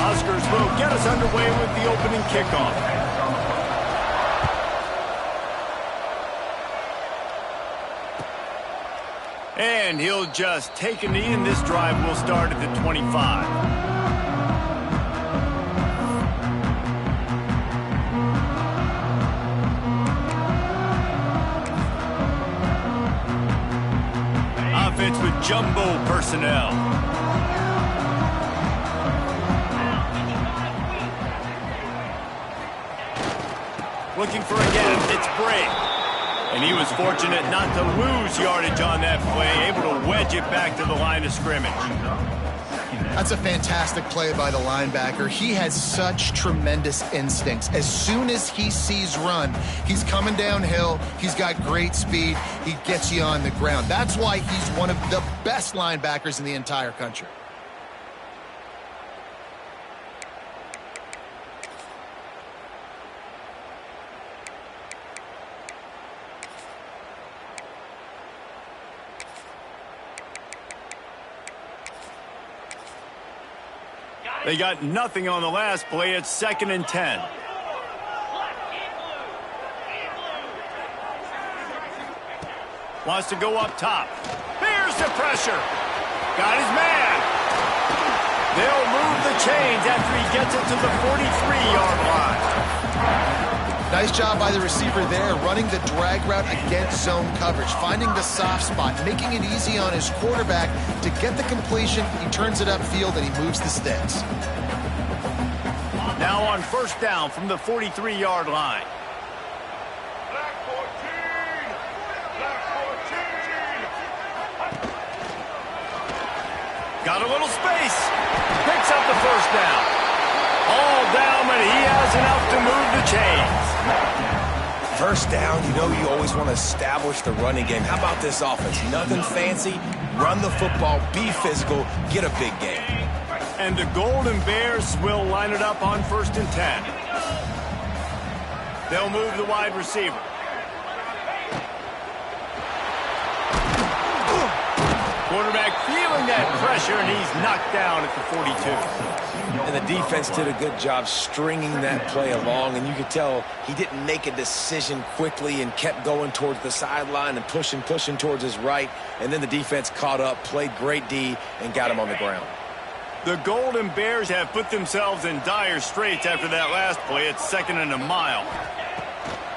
Huskers will get us underway with the opening kickoff. And he'll just take a knee, and this drive will start at the 25. Offense with jumbo personnel. Looking for a gap. It's Bray. And he was fortunate not to lose yardage on that play, able to wedge it back to the line of scrimmage. That's a fantastic play by the linebacker. He has such tremendous instincts. As soon as he sees run, he's coming downhill. He's got great speed. He gets you on the ground. That's why he's one of the best linebackers in the entire country. They got nothing on the last play. It's 2nd and 10. Wants to go up top. Here's the pressure. Got his man. They'll move the chains after he gets it to the 43-yard line. Nice job by the receiver there, running the drag route against zone coverage, finding the soft spot, making it easy on his quarterback to get the completion. He turns it upfield, and he moves the sticks. Now on 1st down from the 43-yard line. Black 14! Black 14! Got a little space. Picks up the 1st down. All down, but he has enough to move the chains. 1st down, you know you always want to establish the running game. How about this offense? Nothing fancy. Run the football, be physical, get a big game. And the Golden Bears will line it up on 1st and 10. They'll move the wide receiver. Quarterback feeling that pressure, and he's knocked down at the 42. And the defense did a good job stringing that play along, and you could tell he didn't make a decision quickly and kept going towards the sideline and pushing towards his right, and then the defense caught up, played great D, and got him on the ground. The Golden Bears have put themselves in dire straits after that last play. It's 2nd and a mile.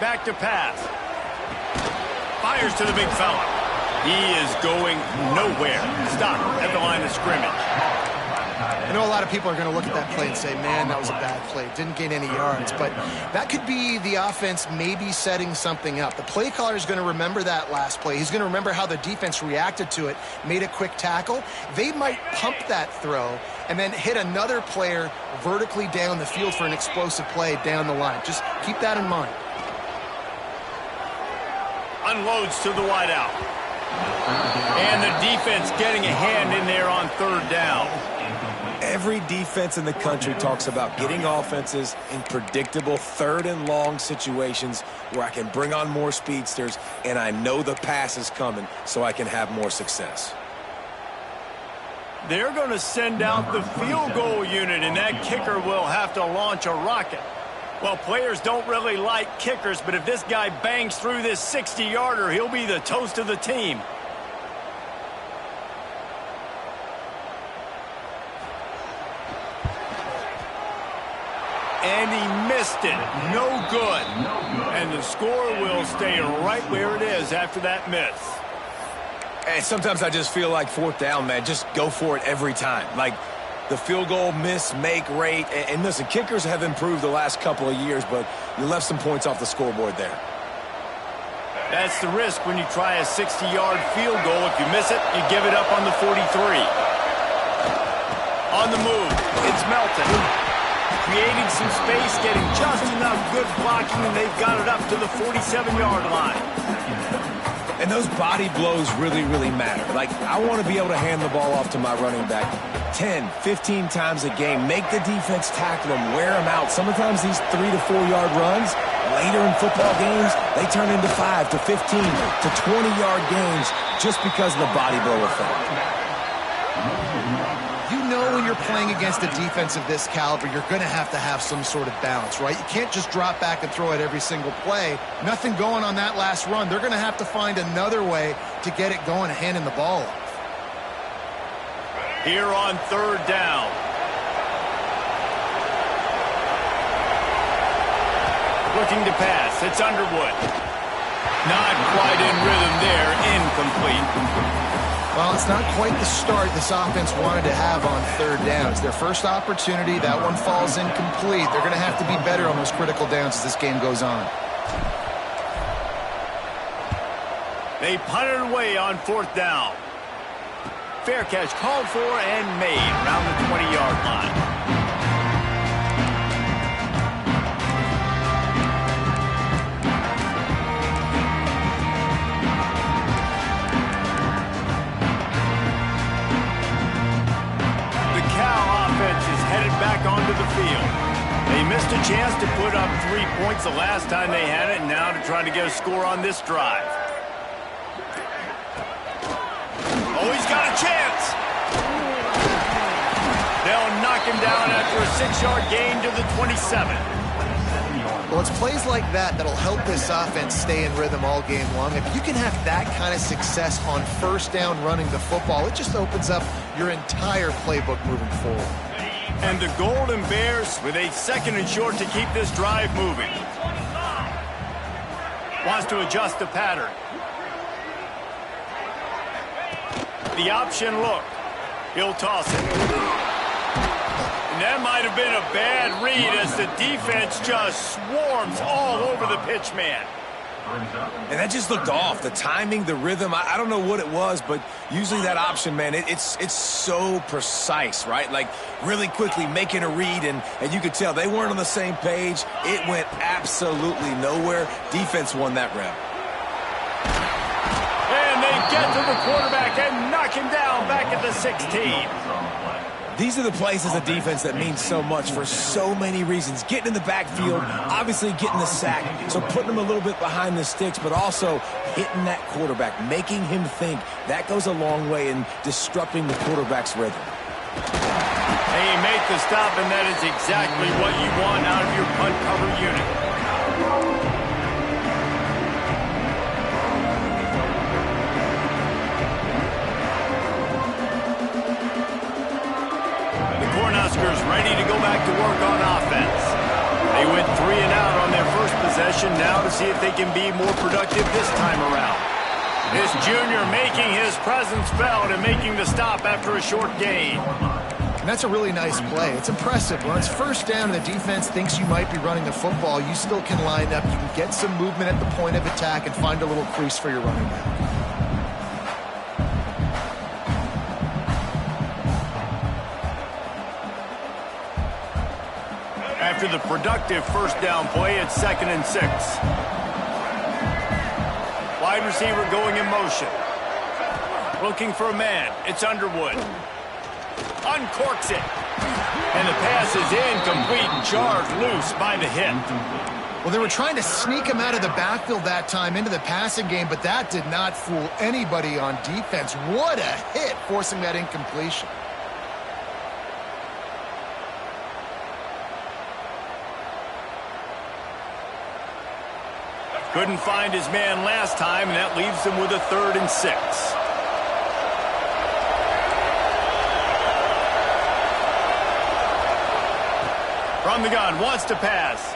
Back to pass. Fires to the big fella. He is going nowhere. Stop at the line of scrimmage. I know a lot of people are going to look at that play and say, man, that was a bad play. Didn't gain any yards. But that could be the offense maybe setting something up. The play caller is going to remember that last play. He's going to remember how the defense reacted to it, made a quick tackle. They might pump that throw and then hit another player vertically down the field for an explosive play down the line. Just keep that in mind. Unloads to the wideout. And the defense getting a hand in there on 3rd down. Every defense in the country talks about getting offenses in predictable 3rd and long situations where I can bring on more speedsters and I know the pass is coming so I can have more success. They're going to send out the field goal unit, and that kicker will have to launch a rocket. Well, players don't really like kickers, but if this guy bangs through this 60-yarder, he'll be the toast of the team. And he missed it. No good. And the score will stay right where it is after that miss. And sometimes I just feel like 4th down, man. Just go for it every time. Like the field goal miss, make rate. And listen, kickers have improved the last couple of years, but you left some points off the scoreboard there. That's the risk when you try a 60-yard field goal. If you miss it, you give it up on the 43. On the move, it's Melton. Creating some space, getting just enough good blocking, and they've got it up to the 47-yard line. And those body blows really, really matter. Like, I want to be able to hand the ball off to my running back 10, 15 times a game. Make the defense tackle them, wear them out. Sometimes these 3 to 4 yard runs, later in football games, they turn into 5 to 15 to 20-yard games just because of the body blow effect. You know when you're playing against a defense of this caliber, you're going to have some sort of balance, right? You can't just drop back and throw it every single play. Nothing going on that last run. They're going to have to find another way to get it going and handing the ball off. Here on third down. Looking to pass. It's Underwood. Not quite in rhythm there. Incomplete. Well, it's not quite the start this offense wanted to have on third down. It's their first opportunity. That one falls incomplete. They're going to have to be better on those critical downs as this game goes on. They punted away on fourth down. Fair catch called for and made around the 20-yard line. Back onto the field. They missed a chance to put up 3 points the last time they had it, and now to try to get a score on this drive. Oh, he's got a chance. They'll knock him down after a 6-yard gain to the 27. Well, it's plays like that that'll help this offense stay in rhythm all game long. If you can have that kind of success on first down running the football, it just opens up your entire playbook moving forward. And the Golden Bears with a 2nd and short to keep this drive moving. Wants to adjust the pattern. The option look. He'll toss it. And that might have been a bad read as the defense just swarms all over the pitch man. And that just looked off. The timing, the rhythm, I don't know what it was, but usually that option, man, it's so precise, right? Like really quickly making a read, and you could tell they weren't on the same page. It went absolutely nowhere. Defense won that rep. And they get to the quarterback and knock him down back at the 16. These are the plays as a defense that mean so much for so many reasons. Getting in the backfield, obviously getting the sack, so putting him a little bit behind the sticks, but also hitting that quarterback, making him think. That goes a long way in disrupting the quarterback's rhythm. They make the stop, and that is exactly what you want out of your punt cover unit. Cornhuskers ready to go back to work on offense. They went 3 and out on their first possession, now to see if they can be more productive this time around. This junior making his presence felt and making the stop after a short gain. And that's a really nice play. It's impressive. When it's first down and the defense thinks you might be running the football, you still can line up. You can get some movement at the point of attack and find a little crease for your running back. After the productive first down play, it's 2nd and 6. Wide receiver going in motion. Looking for a man. It's Underwood. Uncorks it. And the pass is incomplete, charged loose by the hit. Well, they were trying to sneak him out of the backfield that time into the passing game, but that did not fool anybody on defense. What a hit, forcing that incompletion. Couldn't find his man last time, and that leaves him with a 3rd and 6. From the gun, wants to pass.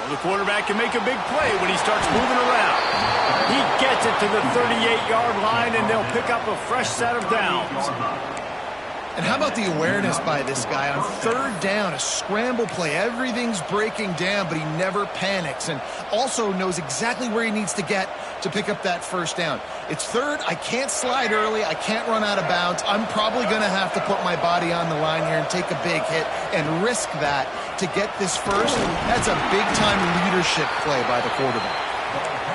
Well, the quarterback can make a big play when he starts moving around. He gets it to the 38-yard line, and they'll pick up a fresh set of downs. And how about the awareness by this guy on third down, a scramble play. Everything's breaking down, but he never panics and also knows exactly where he needs to get to pick up that first down. It's third. I can't slide early. I can't run out of bounds. I'm probably going to have to put my body on the line here and take a big hit and risk that to get this first. That's a big-time leadership play by the quarterback.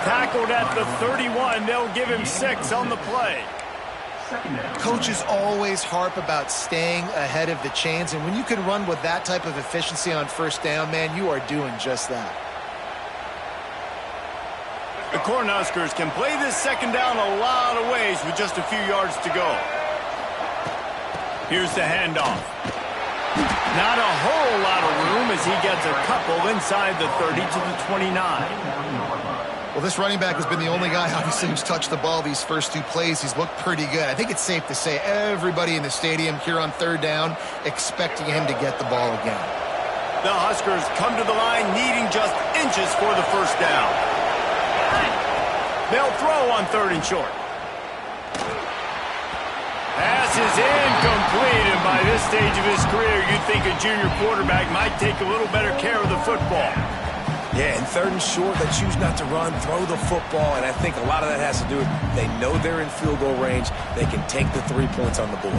Tackled at the 31. They'll give him 6 on the play. Coaches always harp about staying ahead of the chains, and when you can run with that type of efficiency on first down, man, you are doing just that. The Cornhuskers can play this second down a lot of ways with just a few yards to go. Here's the handoff. Not a whole lot of room as he gets a couple inside the 30 to the 29. Well, this running back has been the only guy, obviously, who's touched the ball these first two plays. He's looked pretty good. I think it's safe to say everybody in the stadium here on third down expecting him to get the ball again. The Huskers come to the line needing just inches for the first down. They'll throw on 3rd and short. Pass is incomplete, and by this stage of his career, you'd think a junior quarterback might take a little better care of the football. Yeah, and 3rd and short, they choose not to run, throw the football, and I think a lot of that has to do with they know they're in field goal range. They can take the 3 points on the board.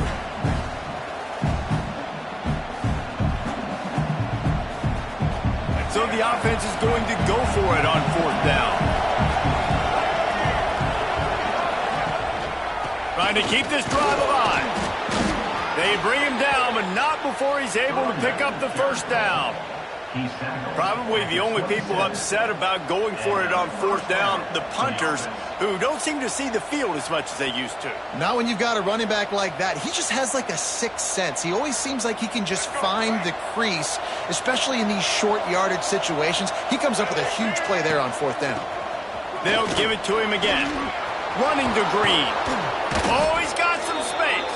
So the offense is going to go for it on 4th down. Trying to keep this drive alive. They bring him down, but not before he's able to pick up the first down. Probably the only people upset about going for it on 4th down, the punters, who don't seem to see the field as much as they used to. Not when you've got a running back like that. He just has like a sixth sense. He always seems like he can just find the crease, especially in these short yardage situations. He comes up with a huge play there on 4th down. They'll give it to him again. Running to Green. Oh, he's got some space.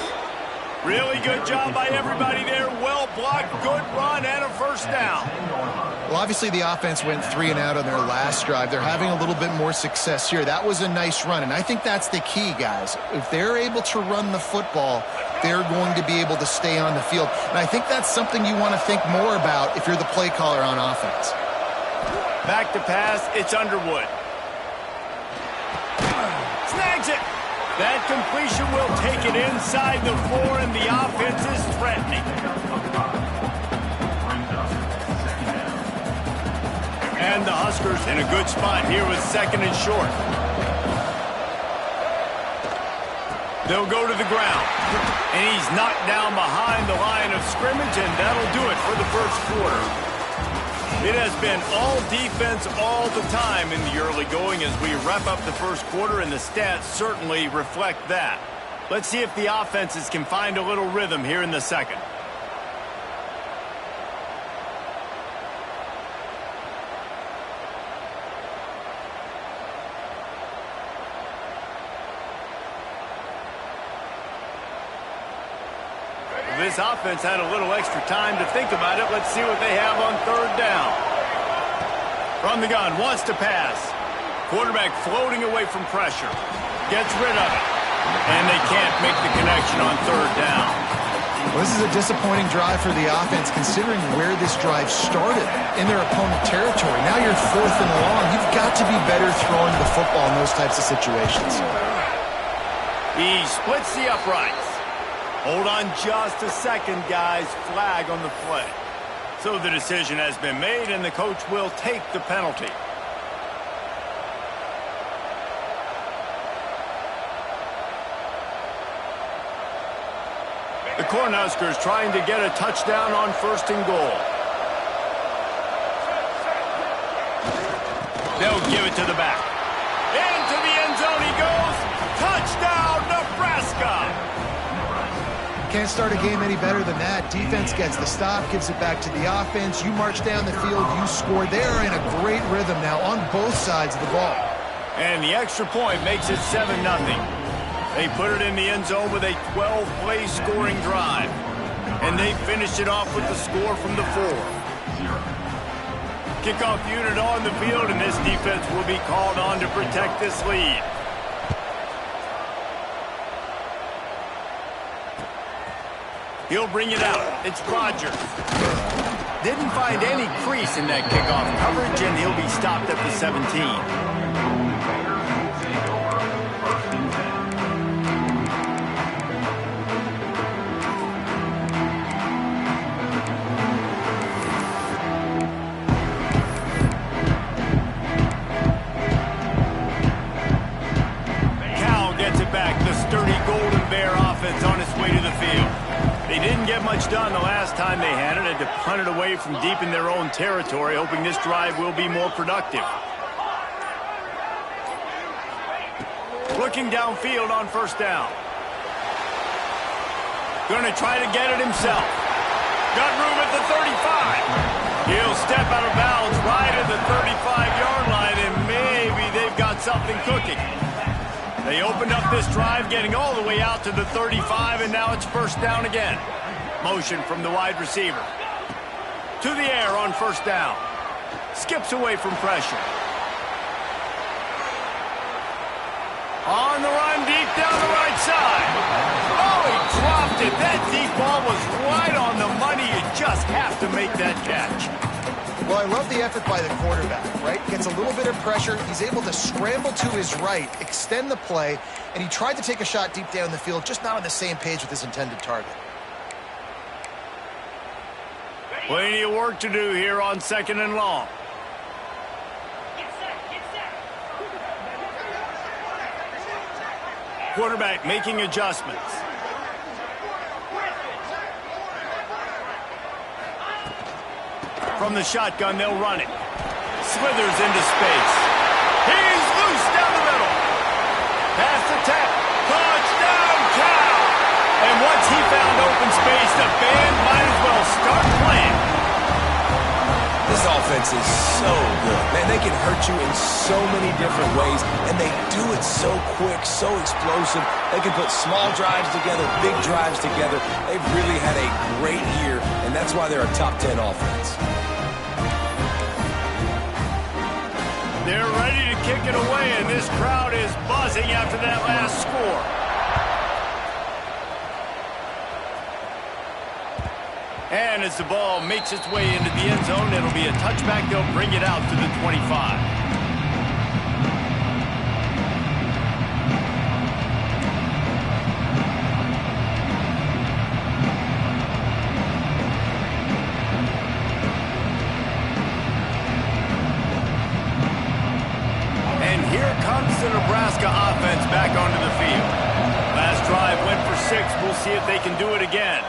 Really good job by everybody there. Well blocked, good run, and a first down. Well, obviously the offense went 3 and out on their last drive. They're having a little bit more success here. That was a nice run, and I think that's the key, guys. If they're able to run the football, they're going to be able to stay on the field. And I think that's something you want to think more about if you're the play caller on offense. Back to pass, it's Underwood. Snags it. That completion will take it inside the 4, and the offense is threatening. And the Huskers in a good spot here with 2nd and short. They'll go to the ground. And he's knocked down behind the line of scrimmage, and that'll do it for the first quarter. It has been all defense all the time in the early going as we wrap up the first quarter, and the stats certainly reflect that. Let's see if the offenses can find a little rhythm here in the second. This offense had a little extra time to think about it. Let's see what they have on 3rd down. From the gun, wants to pass. Quarterback floating away from pressure. Gets rid of it. And they can't make the connection on 3rd down. Well, this is a disappointing drive for the offense considering where this drive started in their opponent territory. Now you're 4th and long. You've got to be better throwing the football in those types of situations. He splits the uprights. Hold on just a second, guys. Flag on the play. So the decision has been made, and the coach will take the penalty. The Cornhuskers trying to get a touchdown on 1st and goal. They'll give it to the back. Into the end zone he goes. Touchdown, Nebraska! Can't start a game any better than that. Defense gets the stop, gives it back to the offense. You march down the field, you score. They're in a great rhythm now on both sides of the ball. And the extra point makes it 7-0. They put it in the end zone with a 12-play scoring drive. And they finished it off with the score from the 4. Kickoff unit on the field, and this defense will be called on to protect this lead. He'll bring it out. It's Rogers. Didn't find any crease in that kickoff coverage, and he'll be stopped at the 17. They didn't get much done the last time they had it. Had to punt it away from deep in their own territory, hoping this drive will be more productive. Looking downfield on 1st down. Going to try to get it himself. Got room at the 35. He'll step out of bounds right at the 35-yard line, and maybe they've got something cooking. They opened up this drive, getting all the way out to the 35, and now it's first down again. Motion from the wide receiver. To the air on first down. Skips away from pressure. On the run, deep down the right side. Oh, he dropped it. That deep ball was right on the money. You just have to make that catch. Well, I love the effort by the quarterback, right? Gets a little bit of pressure. He's able to scramble to his right, extend the play, and he tried to take a shot deep down the field, just not on the same page with his intended target. Plenty of work to do here on 2nd and long. Quarterback making adjustments. From the shotgun, they'll run it. Slithers into space. He's loose down the middle. Pass attempt. Touchdown, Cal! And once he found open space, the band might as well start playing. This offense is so good. Man, they can hurt you in so many different ways, and they do it so quick, so explosive. They can put small drives together, big drives together. They've really had a great year, and that's why they're a top 10 offense. They're ready to kick it away, and this crowd is buzzing after that last score. And as the ball makes its way into the end zone, it'll be a touchback. They'll bring it out to the 25. And here comes the Nebraska offense back onto the field. Last drive went for 6. We'll see if they can do it again.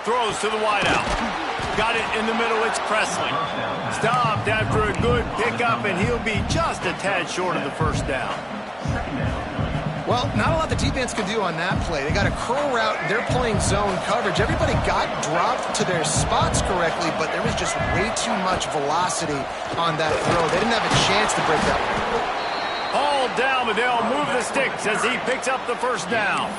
Throws to the wideout. Got it in the middle. It's Presley. Stopped after a good pickup, and he'll be just a tad short of the first down. Well, not a lot the defense can do on that play. They got a curl route. They're playing zone coverage. Everybody got dropped to their spots correctly, but there was just way too much velocity on that throw. They didn't have a chance to break that one. All down, but they'll move the sticks as he picks up the first down.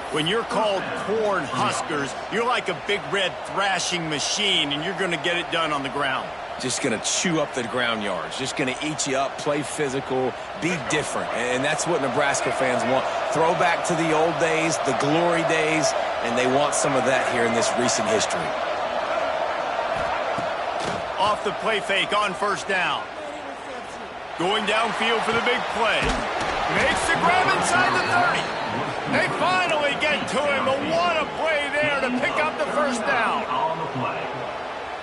When you're called corn huskers, you're like a big red thrashing machine, and you're going to get it done on the ground. Just going to chew up the ground yards. Just going to eat you up, play physical, be different. And that's what Nebraska fans want. Throw back to the old days, the glory days, and they want some of that here in this recent history. Off the play fake on first down. Going downfield for the big play. Makes the grab inside the 30. They finally get to him, but what a play there to pick up the first down.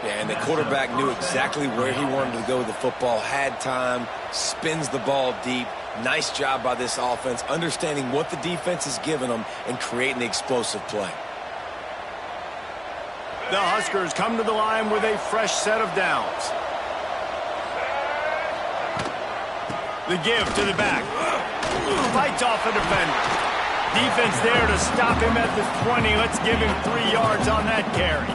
Yeah, and the quarterback knew exactly where he wanted to go with the football, had time, spins the ball deep. Nice job by this offense, understanding what the defense is giving them and creating the explosive play. The Huskers come to the line with a fresh set of downs. The give to the back. Fights off a defender. Defense there to stop him at the 20. Let's give him 3 yards on that carry.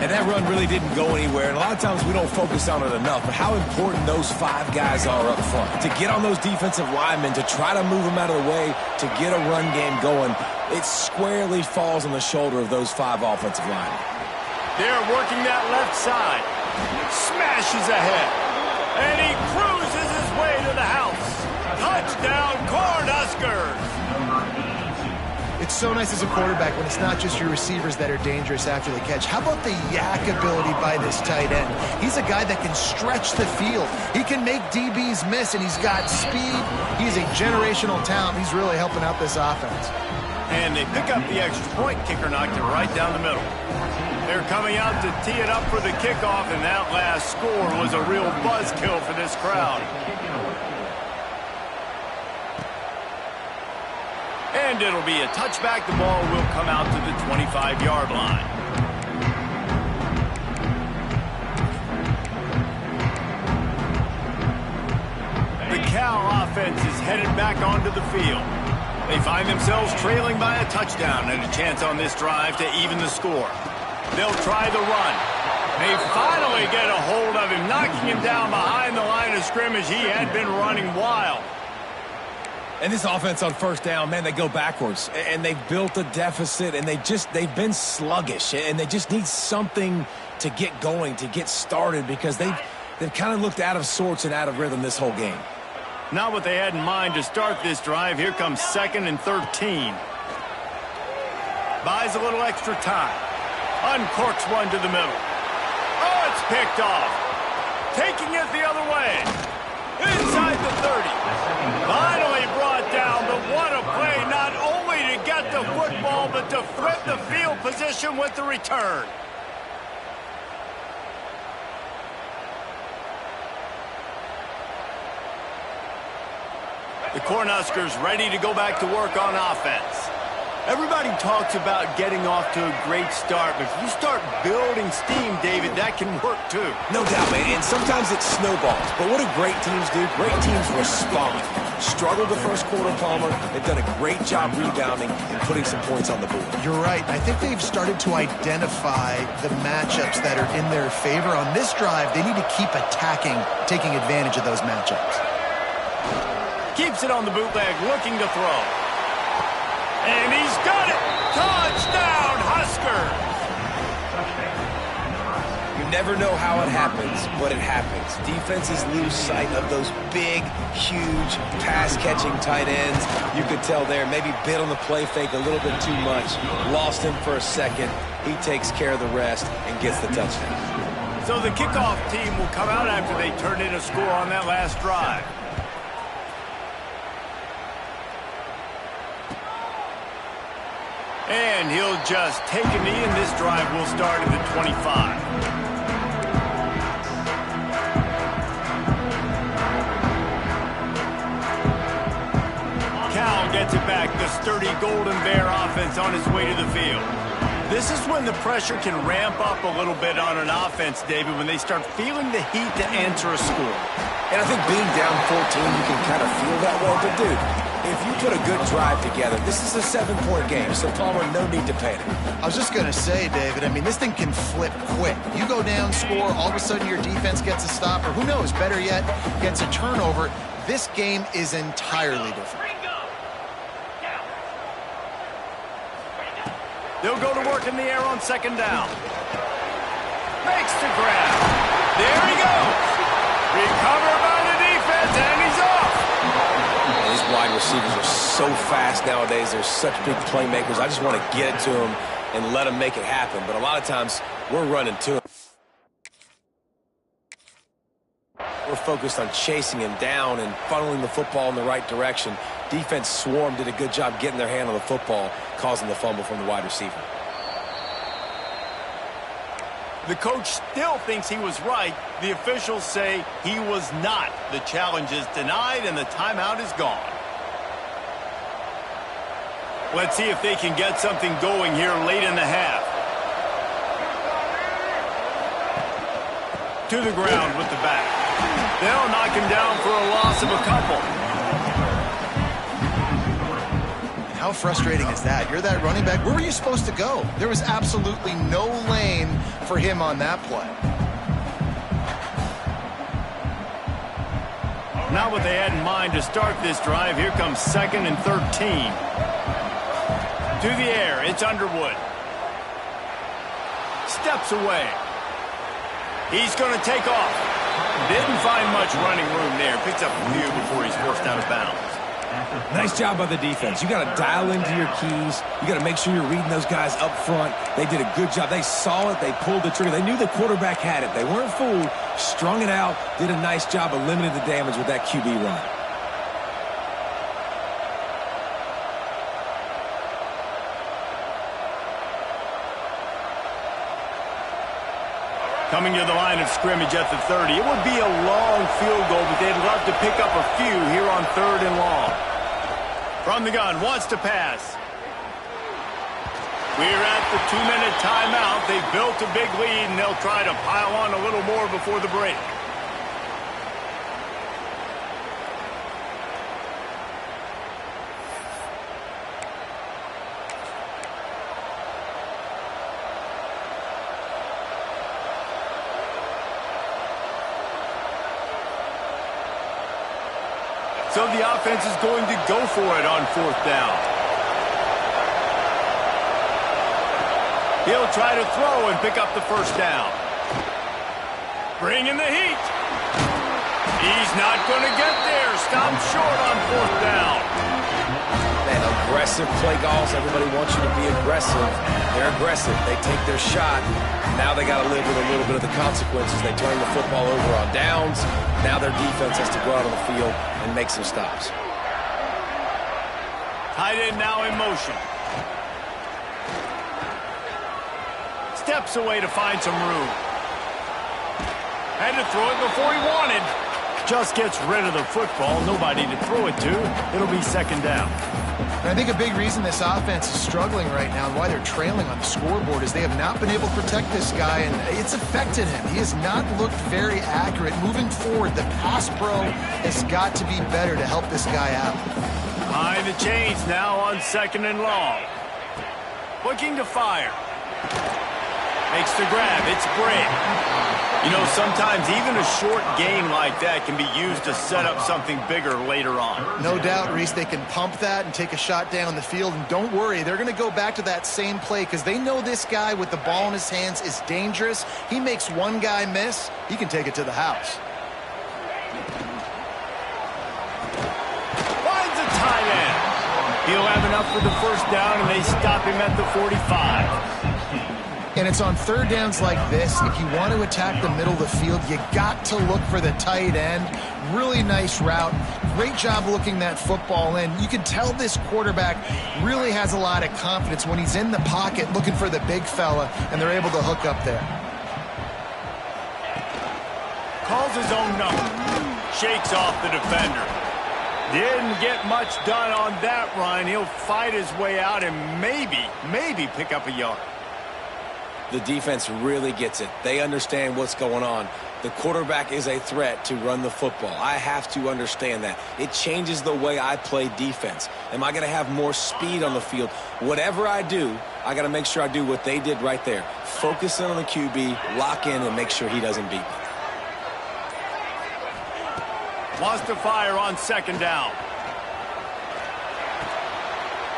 And that run really didn't go anywhere. And a lot of times we don't focus on it enough. But how important those 5 guys are up front. To get on those defensive linemen, to try to move them out of the way, to get a run game going, it squarely falls on the shoulder of those 5 offensive linemen. They're working that left side. Smashes ahead. And he cruises his way to the house. Touchdown, Cornhuskers! It's so nice as a quarterback when it's not just your receivers that are dangerous after the catch. How about the yak ability by this tight end? He's a guy that can stretch the field. He can make DBs miss, and he's got speed. He's a generational talent. He's really helping out this offense. And they pick up the extra point. Kicker knocked it right down the middle. They're coming out to tee it up for the kickoff, and that last score was a real buzzkill for this crowd. And it'll be a touchback. The ball will come out to the 25-yard line. The Cal offense is headed back onto the field. They find themselves trailing by a touchdown and a chance on this drive to even the score. They'll try the run. They finally get a hold of him, knocking him down behind the line of scrimmage. He had been running wild. And this offense on first down, man, they go backwards. And they've built a deficit, and they've been sluggish. And they just need something to get going, to get started, because they've kind of looked out of sorts and out of rhythm this whole game. Not what they had in mind to start this drive. Here comes 2nd and 13. Buys a little extra time. Uncorks one to the middle. Oh, it's picked off. Taking it the other way. Inside the 30. Finally brought down, but what a play, not only to get the football, but to flip the field position with the return. The Cornhuskers ready to go back to work on offense. Everybody talks about getting off to a great start, but if you start building steam, David, that can work too. No doubt, man, and sometimes it snowballs. But what do great teams do? Great teams respond. Struggled the first quarter, Palmer. They've done a great job rebounding and putting some points on the board. You're right. I think they've started to identify the matchups that are in their favor. On this drive, they need to keep attacking, taking advantage of those matchups. Keeps it on the bootleg, looking to throw. And he's got it! Touchdown, Huskers! You never know how it happens, but it happens. Defenses lose sight of those big, huge, pass-catching tight ends. You could tell there, maybe bit on the play fake a little bit too much. Lost him for a second. He takes care of the rest and gets the touchdown. So the kickoff team will come out after they turn in a score on that last drive. And he'll just take a knee, and this drive will start at the 25. Cal gets it back. The sturdy Golden Bear offense on its way to the field. This is when the pressure can ramp up a little bit on an offense, David, when they start feeling the heat to answer a score. And I think being down 14, you can kind of feel that way. But, dude, if you put a good drive together, this is a 7-point game, so Palmer, no need to panic. I was just going to say, David, I mean, this thing can flip quick. You go down, score, all of a sudden your defense gets a stop, or who knows, better yet, gets a turnover. This game is entirely different. They'll go to work in the air on 2nd down. Makes the grab. There he goes. Recovered by the defense, and he's off. These wide receivers are so fast nowadays. They're such big playmakers. I just want to get it to them and let them make it happen. But a lot of times, we're running to them. We're focused on chasing him down and funneling the football in the right direction. Defense swarm did a good job getting their hand on the football, causing the fumble from the wide receiver. The coach still thinks he was right. The officials say he was not. The challenge is denied, and the timeout is gone. Let's see if they can get something going here late in the half. To the ground with the back. They'll knock him down for a loss of a couple. How frustrating is that? You're that running back. Where were you supposed to go? There was absolutely no lane for him on that play. Not what they had in mind to start this drive. Here comes 2nd and 13. To the air, it's Underwood. Steps away. He's going to take off. Didn't find much running room there. Picks up a few before he's forced out of bounds. Nice job by the defense. You got to dial into your keys. You got to make sure you're reading those guys up front. They did a good job. They saw it. They pulled the trigger. They knew the quarterback had it. They weren't fooled. Strung it out. Did a nice job of limiting the damage with that QB run. Coming to the line of scrimmage at the 30. It would be a long field goal, but they'd love to pick up a few here on 3rd and long. From the gun, wants to pass. We're at the 2-minute timeout. They've built a big lead, and they'll try to pile on a little more before the break. So the offense is going to go for it on 4th down. He'll try to throw and pick up the 1st down. Bringing the heat. He's not going to get there. Stopped short on 4th down. Man, aggressive play calls. Everybody wants you to be aggressive. They're aggressive. They take their shot. Now they got to live with a little bit of the consequences. They turn the football over on downs. Now their defense has to go out on the field and make some stops. Tight end now in motion. Steps away to find some room. Had to throw it before he wanted. Just gets rid of the football. Nobody to throw it to. It'll be 2nd down. And I think a big reason this offense is struggling right now and why they're trailing on the scoreboard is they have not been able to protect this guy, and it's affected him. He has not looked very accurate. Moving forward, the pass pro has got to be better to help this guy out. Behind the chains now on 2nd and long. Looking to fire. Makes the grab. It's Bray. You know, sometimes even a short gain like that can be used to set up something bigger later on. No doubt, Reese, they can pump that and take a shot down the field. And don't worry, they're going to go back to that same play because they know this guy with the ball in his hands is dangerous. He makes one guy miss, he can take it to the house. Finds a tight end. He'll have enough for the 1st down, and they stop him at the 45. And it's on 3rd downs like this. If you want to attack the middle of the field, you got to look for the tight end. Really nice route. Great job looking that football in. You can tell this quarterback really has a lot of confidence when he's in the pocket looking for the big fella, and they're able to hook up there. Calls his own number. Shakes off the defender. Didn't get much done on that run. He'll fight his way out and maybe pick up a yard. The defense really gets it. They understand what's going on. The quarterback is a threat to run the football. I have to understand that. It changes the way I play defense. Am I going to have more speed on the field? Whatever I do, I got to make sure I do what they did right there. Focus in on the QB, lock in, and make sure he doesn't beat me. Wants to fire on 2nd down.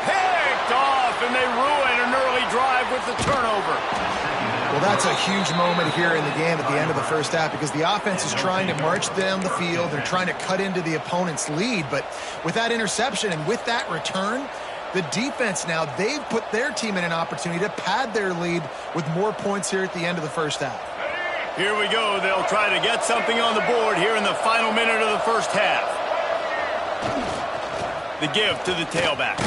Picked off, and they ruin an early drive with the turnover. Well, that's a huge moment here in the game at the end of the 1st half because the offense is trying to march down the field. They're trying to cut into the opponent's lead, but with that interception and with that return, the defense now, they've put their team in an opportunity to pad their lead with more points here at the end of the 1st half. Here we go. They'll try to get something on the board here in the final minute of the 1st half. The give to the tailback.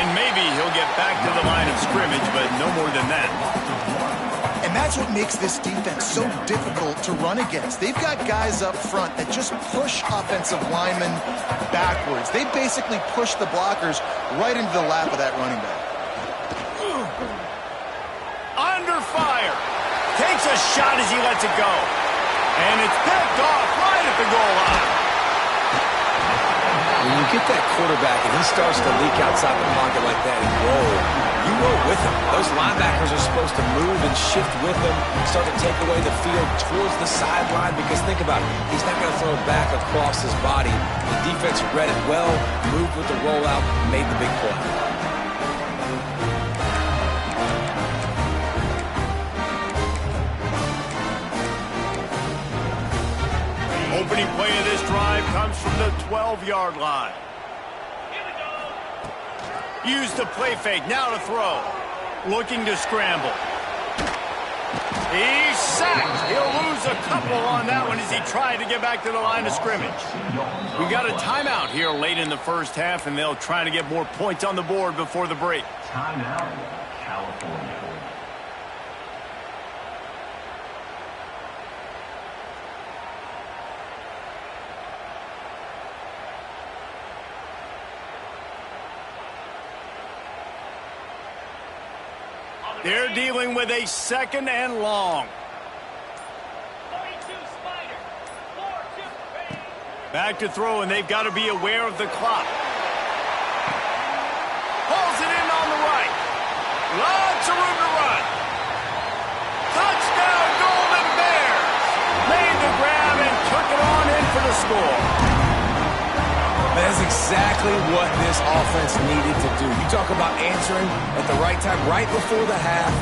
And maybe he'll get back to the line of scrimmage, but no more than that. And that's what makes this defense so difficult to run against. They've got guys up front that just push offensive linemen backwards. They basically push the blockers right into the lap of that running back. Under fire. Takes a shot as he lets it go. And it's picked off right at the goal line. When you get that quarterback and he starts to leak outside the pocket like that and roll, you roll with him. Those linebackers are supposed to move and shift with him, start to take away the field towards the sideline because think about it, he's not going to throw it back across his body. The defense read it well, moved with the rollout, made the big play. Opening play of this drive comes from the 12-yard line. Use the play fake, now to throw. Looking to scramble. He's sacked. He'll lose a couple on that one as he tried to get back to the line of scrimmage. We've got a timeout here late in the 1st half, and they'll try to get more points on the board before the break. Timeout, California. They're dealing with a 2nd and long. Back to throw, and they've got to be aware of the clock. Pulls it in on the right. Lots of room to run. Touchdown, Golden Bears. Made the grab and took it on in for the score. That's exactly what this offense needed to do. You talk about answering at the right time, right before the half,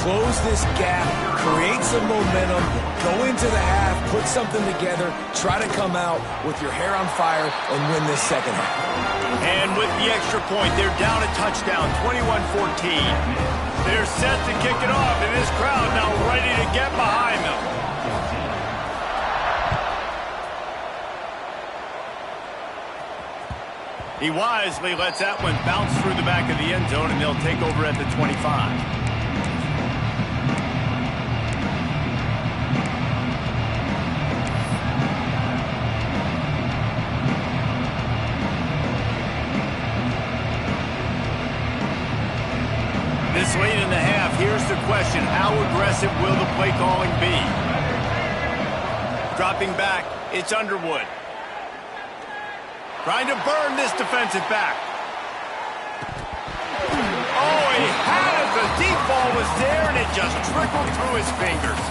close this gap, create some momentum, go into the half, put something together, try to come out with your hair on fire and win this second half. And with the extra point, they're down a touchdown, 21-14. They're set to kick it off, and this crowd now ready to get behind them. He wisely lets that one bounce through the back of the end zone, and they'll take over at the 25. This late in the half, here's the question. How aggressive will the play calling be? Dropping back, it's Underwood. Trying to burn this defensive back. Oh, he had it. The deep ball was there, and it just trickled through his fingers.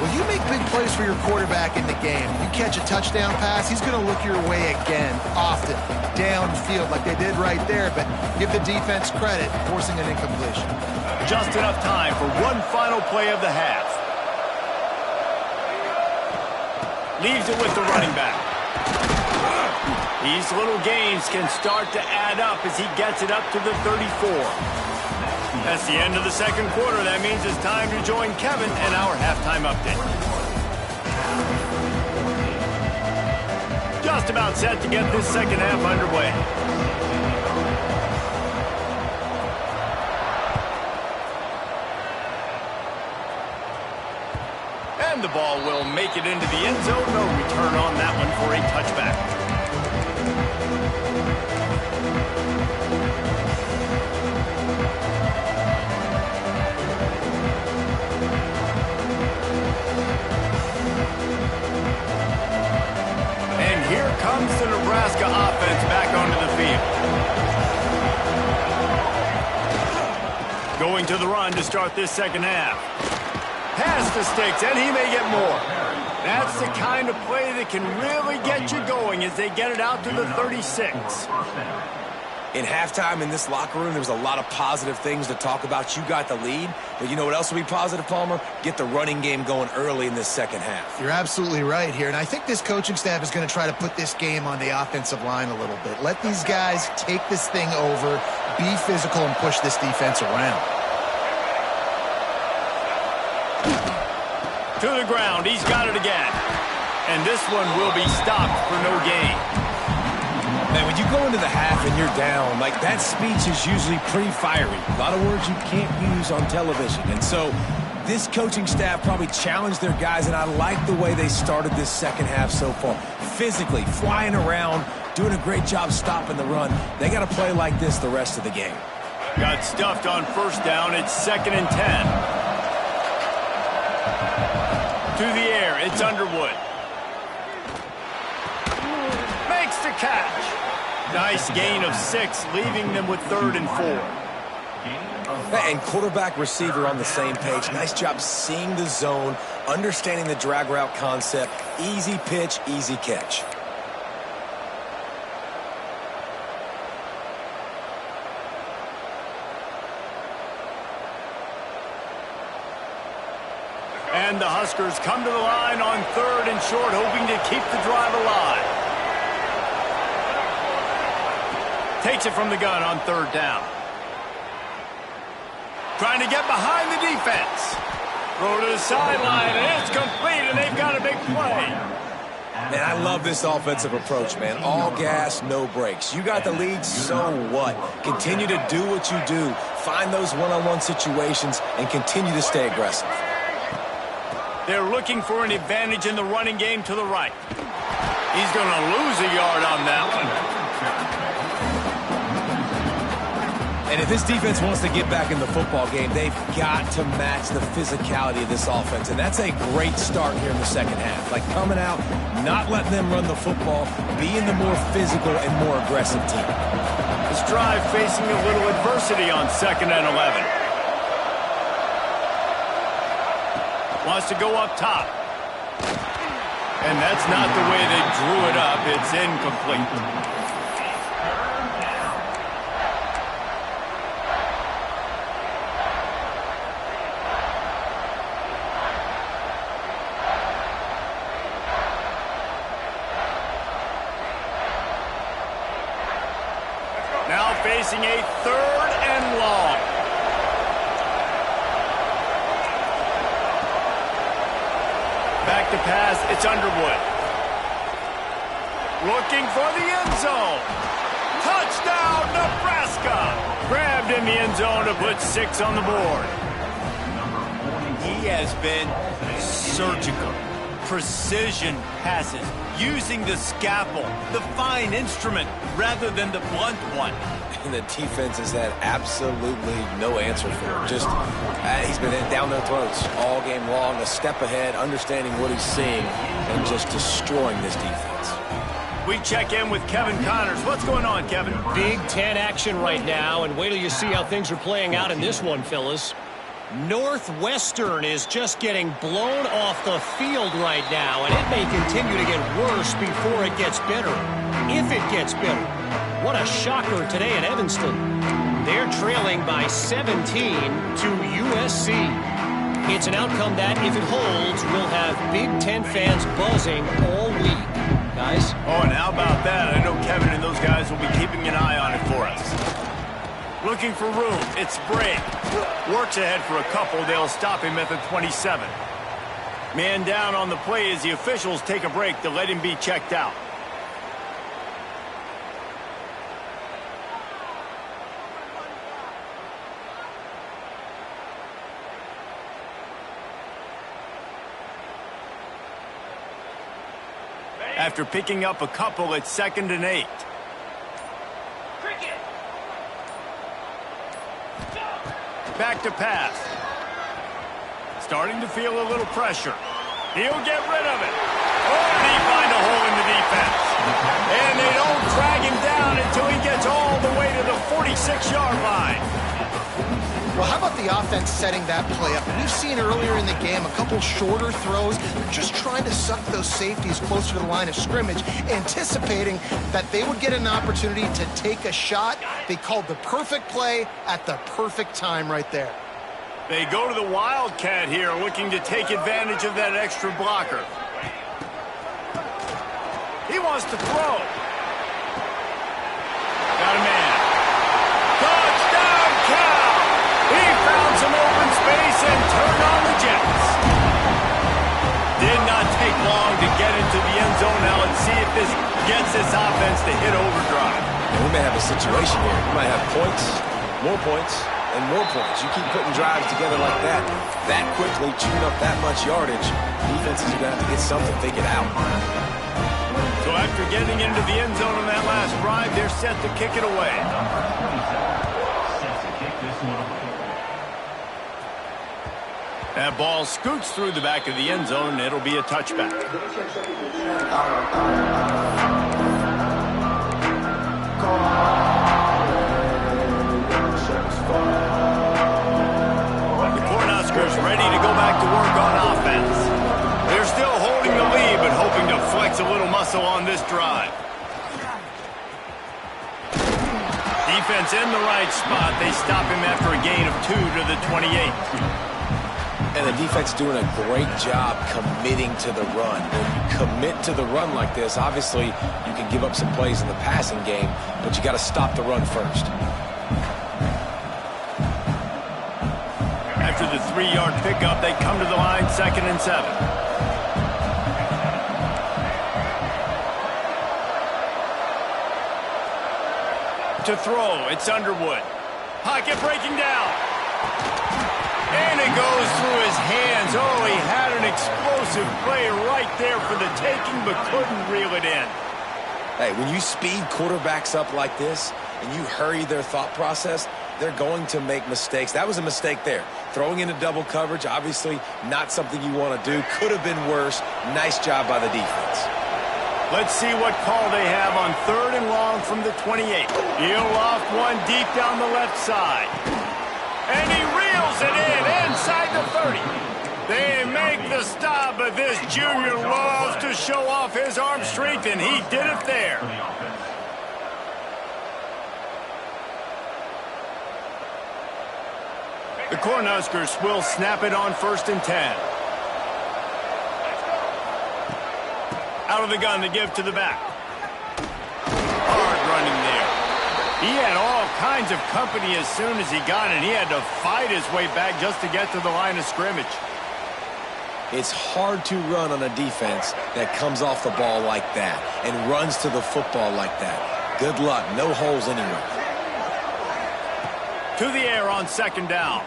Well, you make big plays for your quarterback in the game. You catch a touchdown pass, he's going to look your way again, often, downfield like they did right there, but give the defense credit, forcing an incompletion. Just enough time for one final play of the half. Leaves it with the running back. These little gains can start to add up as he gets it up to the 34. That's the end of the second quarter. That means it's time to join Kevin and our halftime update. Just about set to get this second half underway. And the ball will make it into the end zone. No return on that one for a touchback. Comes the Nebraska offense back onto the field. Going to the run to start this second half. Past the sticks, and he may get more. That's the kind of play that can really get you going as they get it out to the 36. In halftime in this locker room, there was a lot of positive things to talk about. You got the lead, but you know what else will be positive, Palmer? Get the running game going early in this second half. You're absolutely right here, and I think this coaching staff is going to try to put this game on the offensive line a little bit. Let these guys take this thing over, be physical, and push this defense around. To the ground, he's got it again. And this one will be stopped for no gain. Man, when you go into the half and you're down, like that speech is usually pretty fiery. A lot of words you can't use on television. And so this coaching staff probably challenged their guys, and I like the way they started this second half so far. Physically, flying around, doing a great job stopping the run. They got to play like this the rest of the game. Got stuffed on first down. It's 2nd and 10. To the air, it's Underwood. Makes the catch. Nice gain of 6, leaving them with 3rd and 4. And quarterback receiver on the same page. Nice job seeing the zone, understanding the drag route concept. Easy pitch, easy catch. And the Huskers come to the line on 3rd and short, hoping to keep the drive alive. Takes it from the gun on 3rd down. Trying to get behind the defense. Throw to the sideline, and it's complete, and they've got a big play. Man, I love this offensive approach, man. All gas, no brakes. You got the lead, so what? Continue to do what you do. Find those one-on-one situations and continue to stay aggressive. They're looking for an advantage in the running game to the right. He's going to lose a yard on that one. And if this defense wants to get back in the football game, they've got to match the physicality of this offense. And that's a great start here in the second half. Like coming out, not letting them run the football, being the more physical and more aggressive team. This drive facing a little adversity on 2nd and 11. Wants to go up top. And that's not the way they drew it up. It's incomplete. facing a 3rd and long. Back to pass, it's Underwood. Looking for the end zone. Touchdown, Nebraska! Grabbed in the end zone to put 6 on the board. He has been surgical. Precision passes, using the scalpel, the fine instrument, rather than the blunt one. And the defense has had absolutely no answer for him. Just, he's been down their throats all game long, a step ahead, understanding what he's seeing, and just destroying this defense. We check in with Kevin Connors. What's going on, Kevin? Big Ten action right now, and wait till you see how things are playing out in this one, fellas. Northwestern is just getting blown off the field right now, and it may continue to get worse before it gets better. If it gets better. What a shocker today in Evanston. They're trailing by 17 to USC. It's an outcome that, if it holds, will have Big Ten fans buzzing all week. Guys? Oh, and how about that? I know Kevin and those guys will be keeping an eye on it for us. Looking for room. It's Bray. Works ahead for a couple. They'll stop him at the 27. Man down on the play as the officials take a break to let him be checked out. After picking up a couple, it's 2nd and 8. Back to pass. Starting to feel a little pressure. He'll get rid of it. Oh, and he finds a hole in the defense. And they don't drag him down until he gets all the way to the 46-yard line. Well, how about the offense setting that play up? We've seen earlier in the game a couple shorter throws. They're just trying to suck those safeties closer to the line of scrimmage, anticipating that they would get an opportunity to take a shot. They called the perfect play at the perfect time right there. They go to the Wildcat here, looking to take advantage of that extra blocker. He wants to throw. Got a man. Touchdown, Cal! He found some open space and turned on the Jets. Did not take long to get into the end zone. Now let's see if this gets this offense to hit overdrive. And we may have a situation here. We might have points, and more points. You keep putting drives together like that quickly, chewing up that much yardage, defenses are going to have to get something figured out. So after getting into the end zone on that last drive, they're set to kick it away. Set to kick this one away. That ball scoots through the back of the end zone, and it'll be a touchback. The Cornhuskers ready to go back to work on offense. They're still holding the lead, but hoping to flex a little muscle on this drive. Defense in the right spot. They stop him after a gain of 2 to the 28. And the defense doing a great job committing to the run. When you commit to the run like this, obviously you can give up some plays in the passing game, but you got to stop the run first. After the 3-yard pickup, they come to the line, 2nd and 7. To throw, it's Underwood. Pocket breaking down. And it goes through his hands. Oh, he had an explosive play right there for the taking, but couldn't reel it in. Hey, when you speed quarterbacks up like this and you hurry their thought process, they're going to make mistakes. That was a mistake there. Throwing into double coverage, obviously not something you want to do. Could have been worse. Nice job by the defense. Let's see what call they have on 3rd and long from the 28. He'll loft one deep down the left side. And he reels it in inside the 30. They make the stop, but this junior loves to show off his arm strength, and he did it there. The Cornhuskers will snap it on 1st and 10. Out of the gun to give to the back. Hard running there. He had all kinds of company as soon as he got it. He had to fight his way back just to get to the line of scrimmage. It's hard to run on a defense that comes off the ball like that and runs to the football like that. Good luck. No holes anywhere. To the air on second down.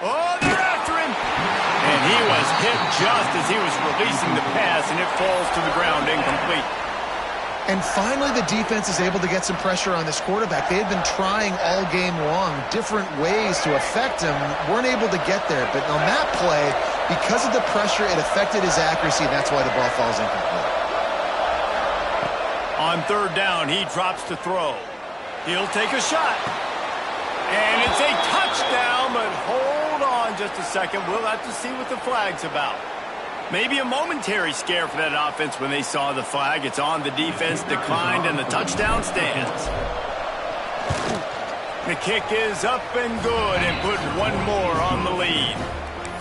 Oh, they're after him. And he was hit just as he was releasing the pass, and it falls to the ground incomplete. And finally, the defense is able to get some pressure on this quarterback. They had been trying all game long different ways to affect him, weren't able to get there. But on that play, because of the pressure, it affected his accuracy, and that's why the ball falls incomplete. On third down, he drops to throw. He'll take a shot. And it's a touchdown, but hold on just a second. We'll have to see what the flag's about. Maybe a momentary scare for that offense when they saw the flag. It's on, the defense declined, and the touchdown stands. The kick is up and good, and put one more on the lead.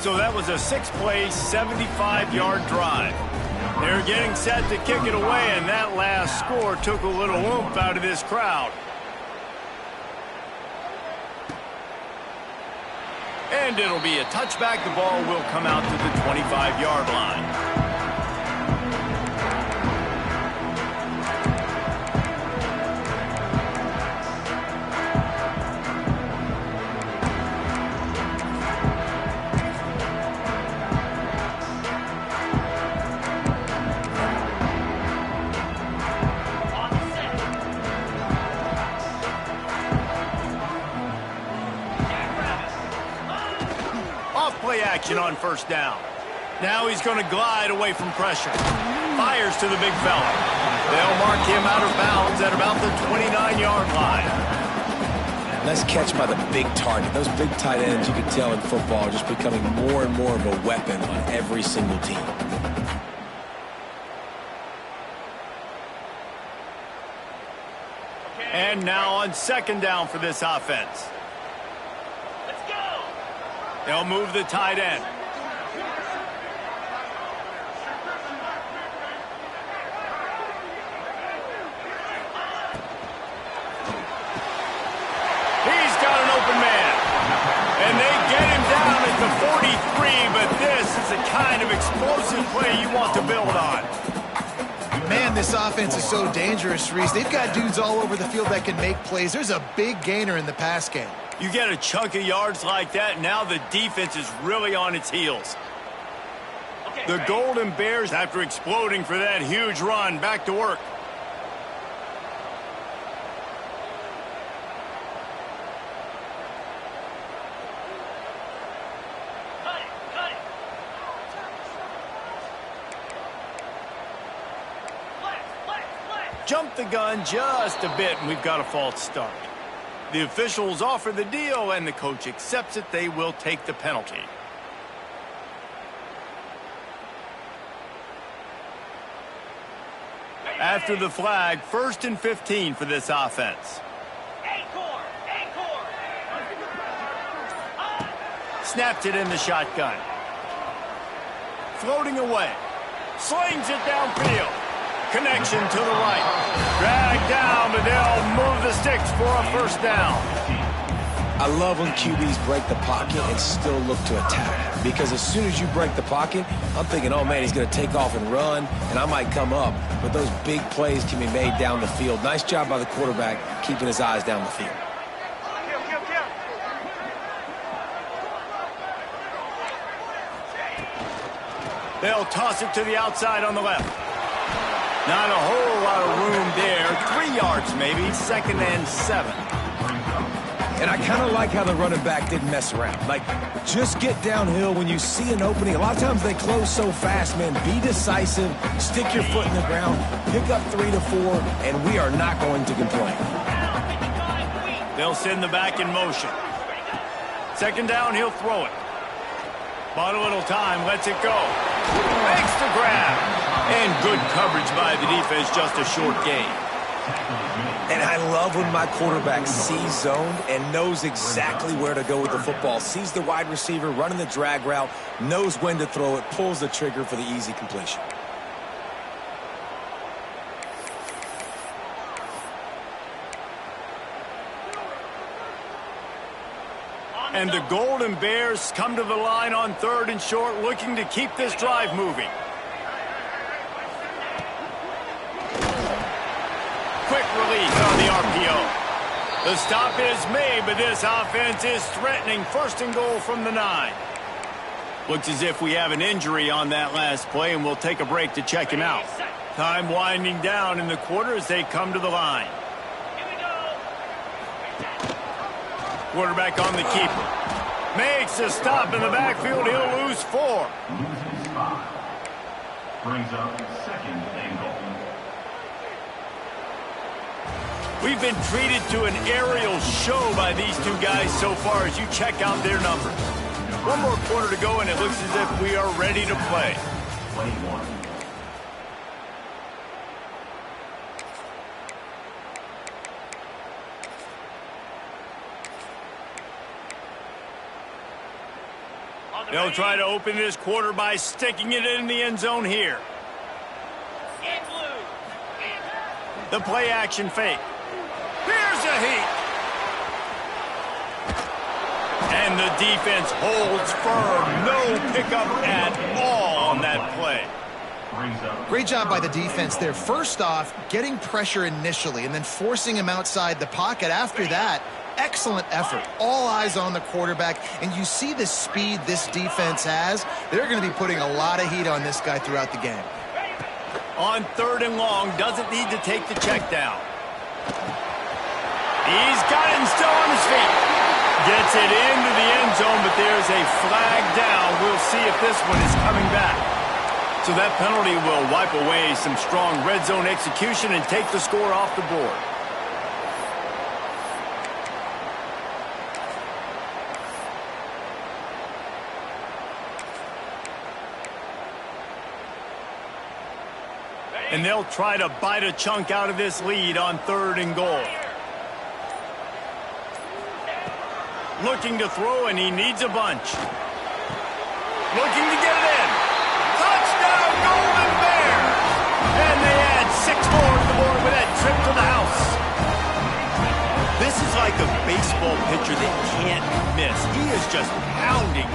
So that was a 6-play, 75-yard drive. They're getting set to kick it away, and that last score took a little oomph out of this crowd. And it'll be a touchback. The ball will come out to the 25-yard line. Play action on first down. Now he's going to glide away from pressure. Fires to the big fella. They'll mark him out of bounds at about the 29-yard line. Nice catch by the big target. Those big tight ends, you can tell in football, are just becoming more and more of a weapon on every single team. And now on second down for this offense. They'll move the tight end. He's got an open man. And they get him down at the 43, but this is the kind of explosive play you want to build on. Man, this offense is so dangerous, Reese. They've got dudes all over the field that can make plays. There's a big gainer in the pass game. You get a chunk of yards like that, now the defense is really on its heels. The Golden Bears, after exploding for that huge run, back to work. Jumped the gun just a bit, and we've got a false start. The officials offer the deal, and the coach accepts it. They will take the penalty. After the flag, 1st and 15 for this offense. Snapped it in the shotgun. Floating away. Slings it downfield. Connection to the right. Drag down, but they'll move the sticks for a first down. I love when QBs break the pocket and still look to attack. Because as soon as you break the pocket, I'm thinking, oh man, he's going to take off and run, and I might come up. But those big plays can be made down the field. Nice job by the quarterback keeping his eyes down the field. They'll toss it to the outside on the left. Not a whole lot of room there. 3 yards maybe. 2nd and 7. And I kind of like how the running back didn't mess around. Like, just get downhill when you see an opening. A lot of times they close so fast, man. Be decisive. Stick your foot in the ground. Pick up 3 to 4, and we are not going to complain. They'll send the back in motion. 2nd down, he'll throw it. Bought a little time, lets it go. Makes the grab. And good coverage by the defense, just a short gain. And I love when my quarterback sees zone and knows exactly where to go with the football. Sees the wide receiver running the drag route, knows when to throw it, pulls the trigger for the easy completion. And the Golden Bears come to the line on 3rd and short, looking to keep this drive moving. Quick release on the RPO. The stop is made, but this offense is threatening 1st and goal from the 9. Looks as if we have an injury on that last play, and we'll take a break to check him out. Time winding down in the quarter as they come to the line. Quarterback on the keeper. Makes a stop in the backfield. He'll lose 4. Loses 5. Brings up 2nd and goal. We've been treated to an aerial show by these two guys so far as you check out their numbers. One more quarter to go, and it looks as if we are ready to play. 21. They'll try to open this quarter by sticking it in the end zone here. The play action fake. Here's a heat. And the defense holds firm. No pickup at all on that play. Great job by the defense there. First off, getting pressure initially and then forcing him outside the pocket. After that, excellent effort. All eyes on the quarterback. And you see the speed this defense has. They're going to be putting a lot of heat on this guy throughout the game. On 3rd and long, doesn't need to take the check down. He's got it and still on his feet. Gets it into the end zone, but there's a flag down. We'll see if this one is coming back. So that penalty will wipe away some strong red zone execution and take the score off the board. And they'll try to bite a chunk out of this lead on 3rd and goal. Looking to throw, and he needs a bunch. Looking to get it in. Touchdown, Golden Bears! And they add 6 more to the board with that trip to the house. This is like a baseball pitcher that can't miss. He is just pounding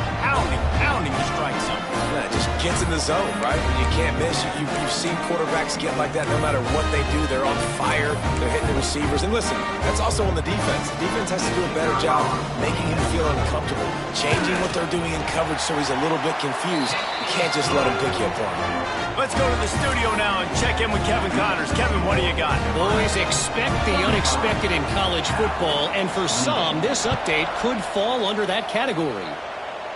the strike zone. Yeah, just gets in the zone, right? When you can't miss, you've seen quarterbacks get like that no matter what they do. They're on fire. They're hitting the receivers. And listen, that's also on the defense. The defense has to do a better job making him feel uncomfortable, changing what they're doing in coverage so he's a little bit confused. You can't just let him pick you apart. Let's go to the studio now and check in with Kevin Connors. Kevin, what do you got? Boys, expect the unexpected in college football, and for some, this update could fall under that category.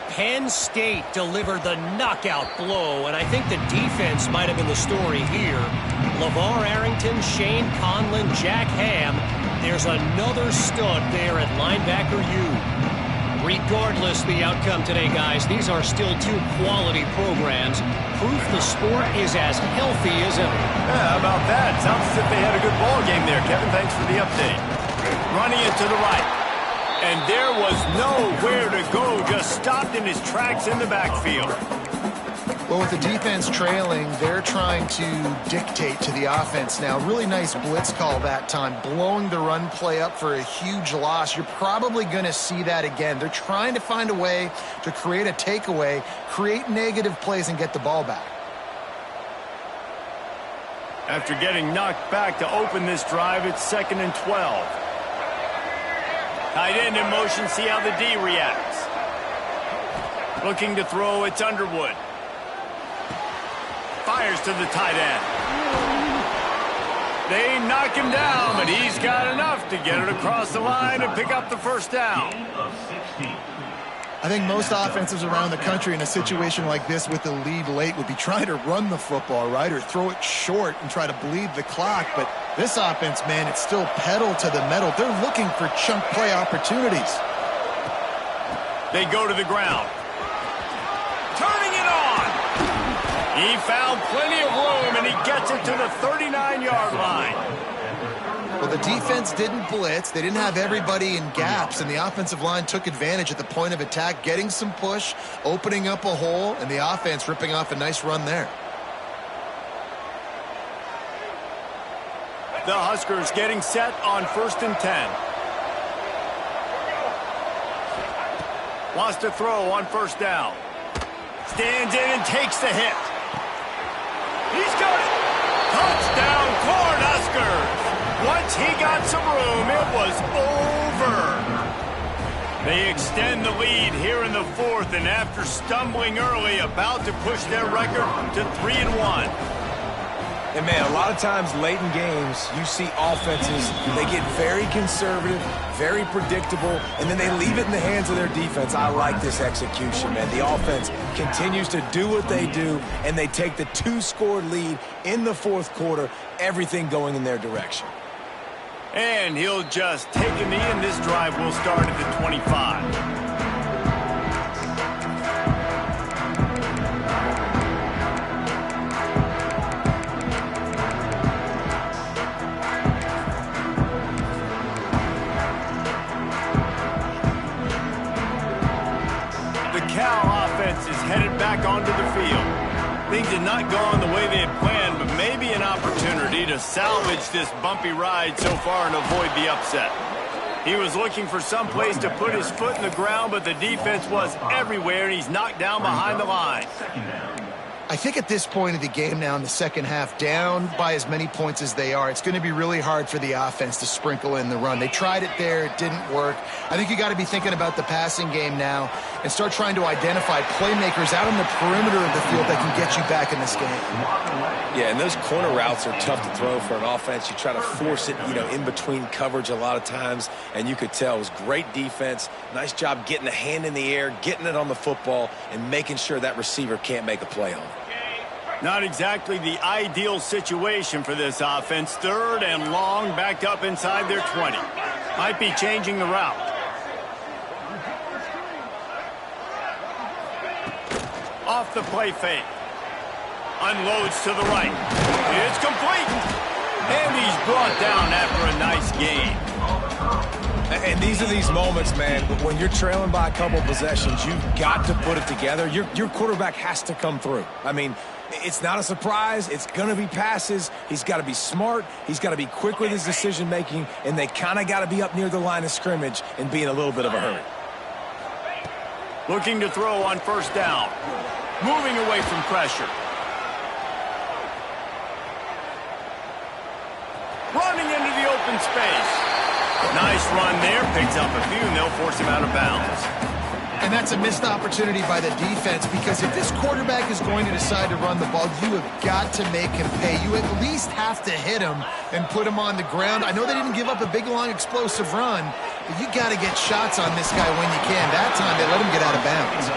Penn State delivered the knockout blow, and I think the defense might have been the story here. LeVar Arrington, Shane Conlon, Jack Ham. There's another stud there at linebacker U. Regardless the outcome today, guys, these are still 2 quality programs. Proof the sport is as healthy as ever. Yeah, how about that? Sounds as if they had a good ball game there. Kevin, thanks for the update. Running it to the right. And there was nowhere to go, just stopped in his tracks in the backfield. Well, with the defense trailing, they're trying to dictate to the offense now. Really nice blitz call that time, blowing the run play up for a huge loss. You're probably going to see that again. They're trying to find a way to create a takeaway, create negative plays, and get the ball back. After getting knocked back to open this drive, it's 2nd and 12. Tight end in motion, see how the D reacts. Looking to throw, it's Underwood. Fires to the tight end. They knock him down, but he's got enough to get it across the line and pick up the 1st down. I think most offenses around the country in a situation like this with the lead late would be trying to run the football, right, or throw it short and try to bleed the clock. But this offense, man, it's still pedal to the metal. They're looking for chunk play opportunities. They go to the ground. Turning it on. He found plenty of room, and he gets it to the 39-yard line. Well, the defense didn't blitz. They didn't have everybody in gaps, and the offensive line took advantage at the point of attack, getting some push, opening up a hole, and the offense ripping off a nice run there. The Huskers getting set on 1st and 10. Wants to throw on first down. Stands in and takes the hit. He's got it. Touchdown, Cornhuskers. Once he got some room, it was over. They extend the lead here in the fourth, and after stumbling early, about to push their record to 3-1. And, man, a lot of times late in games, you see offenses, they get very conservative, very predictable, and then they leave it in the hands of their defense. I like this execution, man. The offense continues to do what they do, and they take the 2-score lead in the fourth quarter, everything going in their direction. And he'll just take a knee, and this drive will start at the 25. Is headed back onto the field. Things did not go on the way they had planned, but maybe an opportunity to salvage this bumpy ride so far and avoid the upset. He was looking for some place to put his foot in the ground, but the defense was everywhere, and he's knocked down behind the line. I think at this point of the game now in the second half, down by as many points as they are, it's going to be really hard for the offense to sprinkle in the run. They tried it there. It didn't work. I think you got to be thinking about the passing game now and start trying to identify playmakers out on the perimeter of the field that can get you back in this game. Yeah, and those corner routes are tough to throw for an offense. You try to force it, in between coverage a lot of times, and you could tell it was great defense. Nice job getting a hand in the air, getting it on the football, and making sure that receiver can't make a play on it. Not exactly the ideal situation for this offense. 3rd and long, backed up inside their 20. Might be changing the route. Off the play fake. Unloads to the right. It's complete. And he's brought down after a nice gain. And these are these moments, man, when you're trailing by a couple possessions, you've got to put it together. Your quarterback has to come through. I mean, it's not a surprise. It's going to be passes. He's got to be smart. He's got to be quick with his decision-making, and they kind of got to be up near the line of scrimmage and be in a little bit of a hurry. Looking to throw on first down. Moving away from pressure. Running into the open space. Nice run there. Picks up a few, and they'll force him out of bounds. And that's a missed opportunity by the defense, because if this quarterback is going to decide to run the ball, you have got to make him pay. You at least have to hit him and put him on the ground. I know they didn't give up a big, long, explosive run, but you got to get shots on this guy when you can. That time, they let him get out of bounds.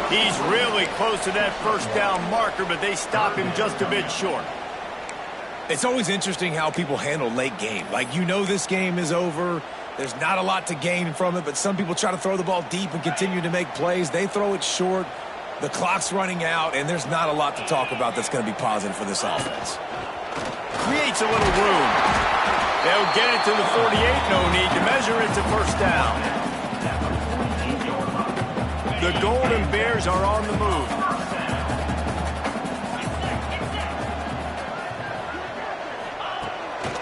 He's really close to that first down marker, but they stop him just a bit short. It's always interesting how people handle late game. Like, this game is over. There's not a lot to gain from it, but some people try to throw the ball deep and continue to make plays. They throw it short. The clock's running out, and there's not a lot to talk about that's going to be positive for this offense. Creates a little room. They'll get it to the 48. No need to measure it to first down. The Golden Bears are on the move.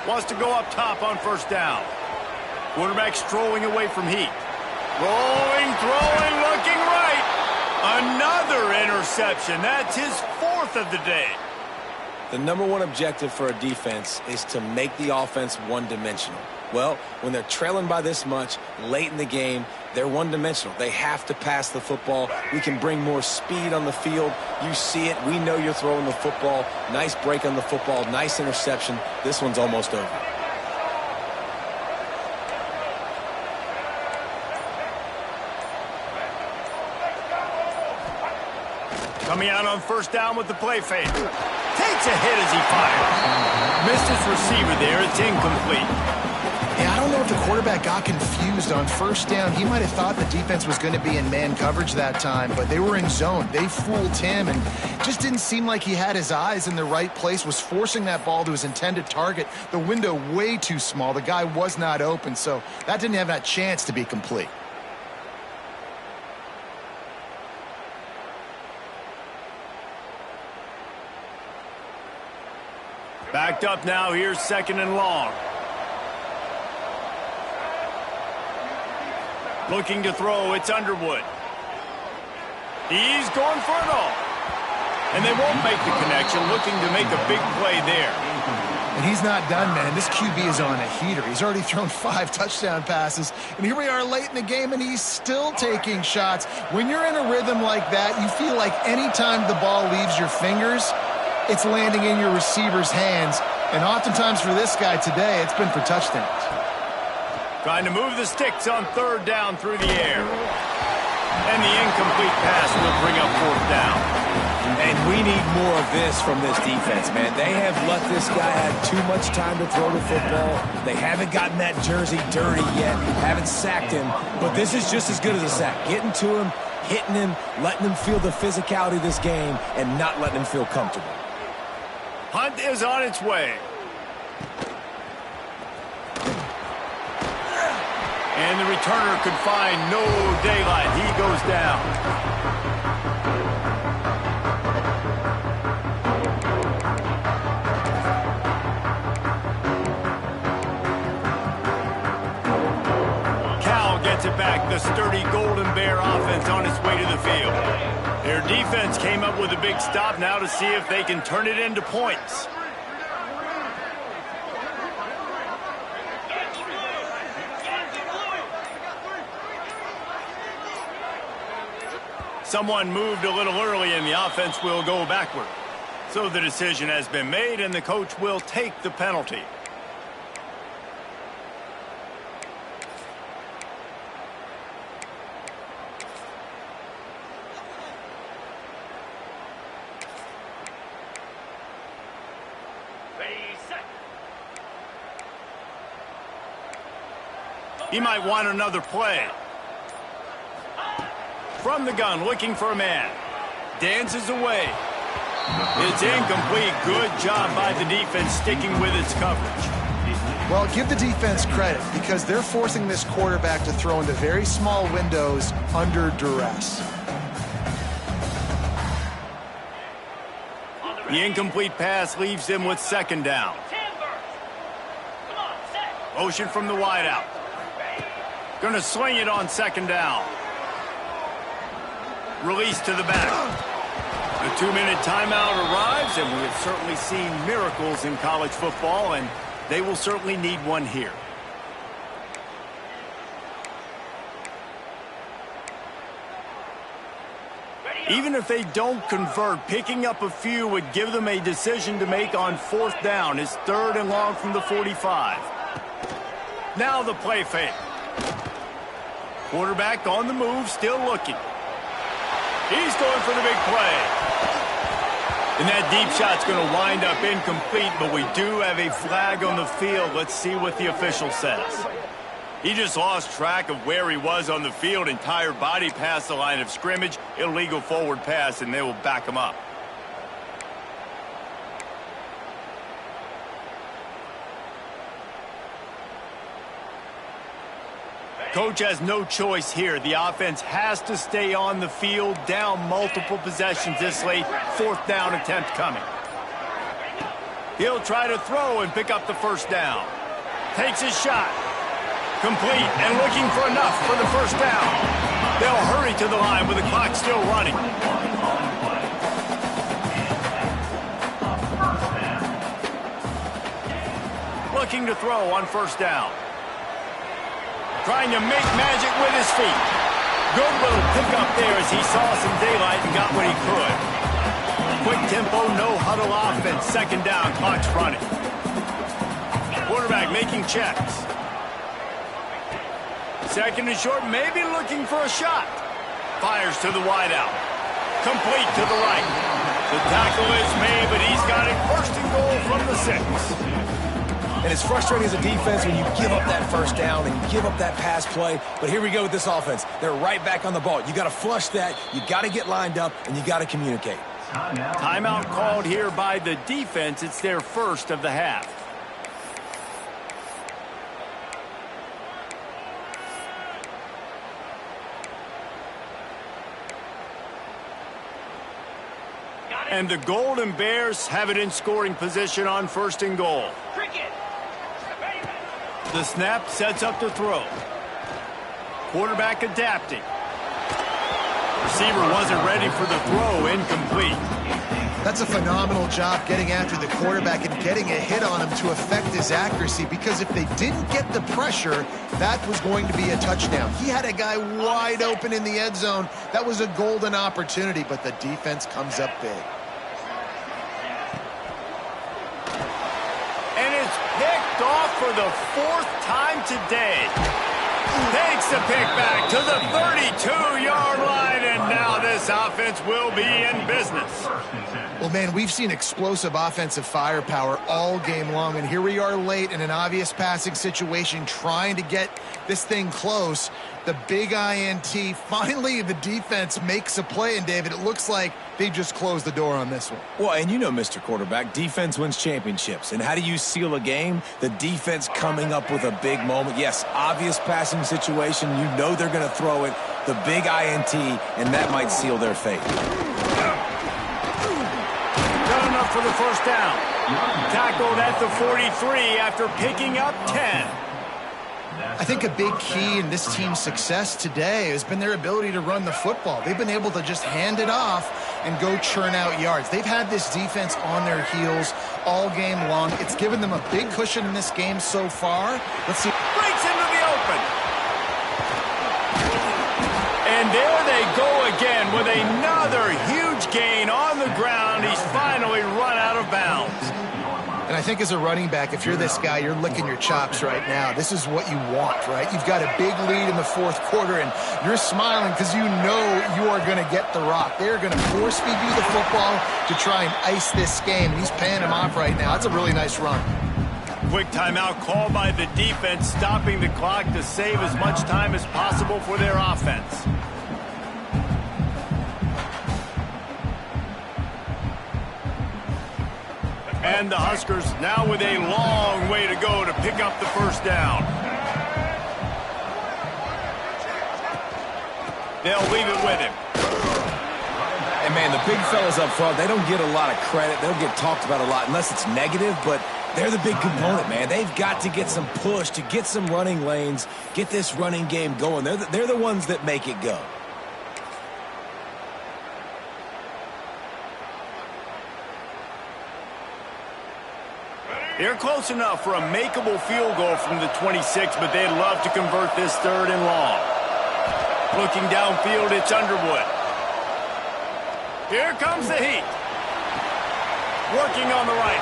Wants to go up top on first down. Quarterback strolling away from heat. Rolling, throwing, looking right. Another interception. That's his 4th of the day. The number one objective for a defense is to make the offense one-dimensional. Well, when they're trailing by this much late in the game, they're one-dimensional. They have to pass the football. We can bring more speed on the field. You see it. We know you're throwing the football. Nice break on the football. Nice interception. This one's almost over. Coming out on first down with the play fake. Takes a hit as he fires. Missed his receiver there. It's incomplete. Yeah, I don't know if the quarterback got confused on first down. He might have thought the defense was going to be in man coverage that time, but they were in zone. They fooled him, and just didn't seem like he had his eyes in the right place, was forcing that ball to his intended target. The window way too small. The guy was not open, so that didn't have that chance to be complete. Backed up now. Here's 2nd and long. Looking to throw. It's Underwood. He's going for it all. And they won't make the connection, looking to make a big play there. And he's not done, man. This QB is on a heater. He's already thrown 5 touchdown passes. And here we are late in the game, and he's still taking shots. When you're in a rhythm like that, you feel like any time the ball leaves your fingers, it's landing in your receiver's hands. And oftentimes for this guy today, it's been for touchdowns. Trying to move the sticks on 3rd down through the air. And the incomplete pass will bring up 4th down. And we need more of this from this defense, man. They have let this guy have too much time to throw the football. They haven't gotten that jersey dirty yet, haven't sacked him. But this is just as good as a sack. Getting to him, hitting him, letting him feel the physicality of this game, and not letting him feel comfortable. Hunt is on its way. And the returner could find no daylight. He goes down. It back, the sturdy Golden Bear offense on its way to the field. Their defense came up with a big stop now to see if they can turn it into points. Someone moved a little early and the offense will go backward. So the decision has been made and the coach will take the penalty. He might want another play. From the gun, looking for a man. Dances away. It's incomplete. Good job by the defense sticking with its coverage. Well, give the defense credit because they're forcing this quarterback to throw into very small windows under duress. The incomplete pass leaves him with 2nd down. Motion from the wideout. Going to sling it on 2nd down. Release to the back. A 2-minute timeout arrives, and we have certainly seen miracles in college football, and they will certainly need one here. Even if they don't convert, picking up a few would give them a decision to make on 4th down. It's 3rd and long from the 45. Now the play fake. Quarterback on the move, still looking. He's going for the big play. And that deep shot's going to wind up incomplete, but we do have a flag on the field. Let's see what the official says. He just lost track of where he was on the field. Entire body past the line of scrimmage. Illegal forward pass, and they will back him up. Coach has no choice here. The offense has to stay on the field, down multiple possessions this late. 4th down attempt coming. He'll try to throw and pick up the 1st down. Takes his shot. Complete and looking for enough for the 1st down. They'll hurry to the line with the clock still running. Looking to throw on 1st down. Trying to make magic with his feet. Good little pickup there as he saw some daylight and got what he could. Quick tempo, no huddle offense. 2nd down, clock's running. Quarterback making checks. 2nd and short, maybe looking for a shot. Fires to the wideout. Complete to the right. The tackle is made, but he's got it 1st and goal from the 6. And it's frustrating as a defense when you give up that 1st down and you give up that pass play. But here we go with this offense. They're right back on the ball. You got to flush that. You got to get lined up, and you got to communicate. Timeout called here by the defense. It's their 1st of the half. And the Golden Bears have it in scoring position on 1st and goal. The snap sets up the throw. Quarterback adapting. receiver wasn't ready for the throw, incomplete. That's a phenomenal job getting after the quarterback and getting a hit on him to affect his accuracy, because if they didn't get the pressure, that was going to be a touchdown. He had a guy wide open in the end zone. That was a golden opportunity, but the defense comes up big. And it's picked off for the 4th time today. Takes the pick back to the 32-yard line, and now this offense will be in business. Well, man, we've seen explosive offensive firepower all game long, and here we are late in an obvious passing situation trying to get this thing close. The big INT, finally the defense makes a play, and David, it looks like they just closed the door on this one. Well, and you know, Mr. Quarterback, defense wins championships. And how do you seal a game? The defense coming up with a big moment. Yes, obvious passing situation. You know they're going to throw it. The big INT, and that might seal their fate. Done enough for the first down. Tackled at the 43 after picking up 10. I think a big key in this team's success today has been their ability to run the football. They've been able to just hand it off and go churn out yards. They've had this defense on their heels all game long. It's given them a big cushion in this game so far. Let's see. Breaks into the open. And there they go again with another huge gain on the ground. He's finally run out of bounds. And I think as a running back, if you're this guy, you're licking your chops right now. This is what you want, right? You've got a big lead in the 4th quarter, and you're smiling because you know you are going to get the rock. They're going to force feed you the football to try and ice this game. And he's paying him off right now. That's a really nice run. Quick timeout called by the defense, stopping the clock to save as much time as possible for their offense. And the Huskers now with a long way to go to pick up the first down. They'll leave it with him. And, man, the big fellas up front, they don't get a lot of credit. They don't get talked about a lot unless it's negative, but they're the big component, man. They've got to get some push, to get some running lanes, get this running game going. They're the ones that make it go. They're close enough for a makeable field goal from the 26, but they'd love to convert this 3rd and long. Looking downfield, it's Underwood. Here comes the heat. Working on the right.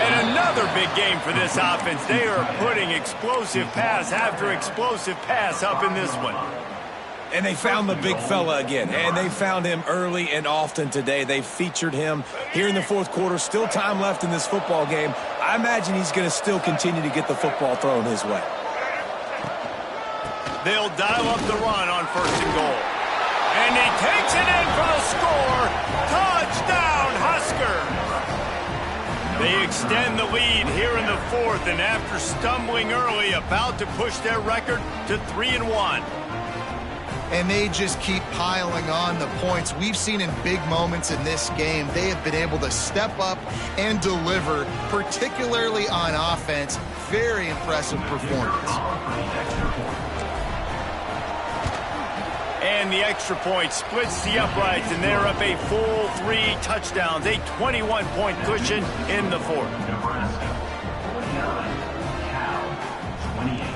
And another big game for this offense. They are putting explosive pass after explosive pass up in this one. And they found the big fella again, and they found him early and often today. They featured him here in the 4th quarter. Still time left in this football game. I imagine he's going to still continue to get the football thrown his way. They'll dial up the run on 1st and goal. And he takes it in for the score. Touchdown, Huskers! They extend the lead here in the 4th, and after stumbling early, about to push their record to 3-1. And they just keep piling on the points. We've seen in big moments in this game, they have been able to step up and deliver, particularly on offense. Very impressive performance. And the extra point splits the uprights, and they're up a full 3 touchdowns, a 21-point cushion in the 4th. Nebraska, 49, Cal, 28.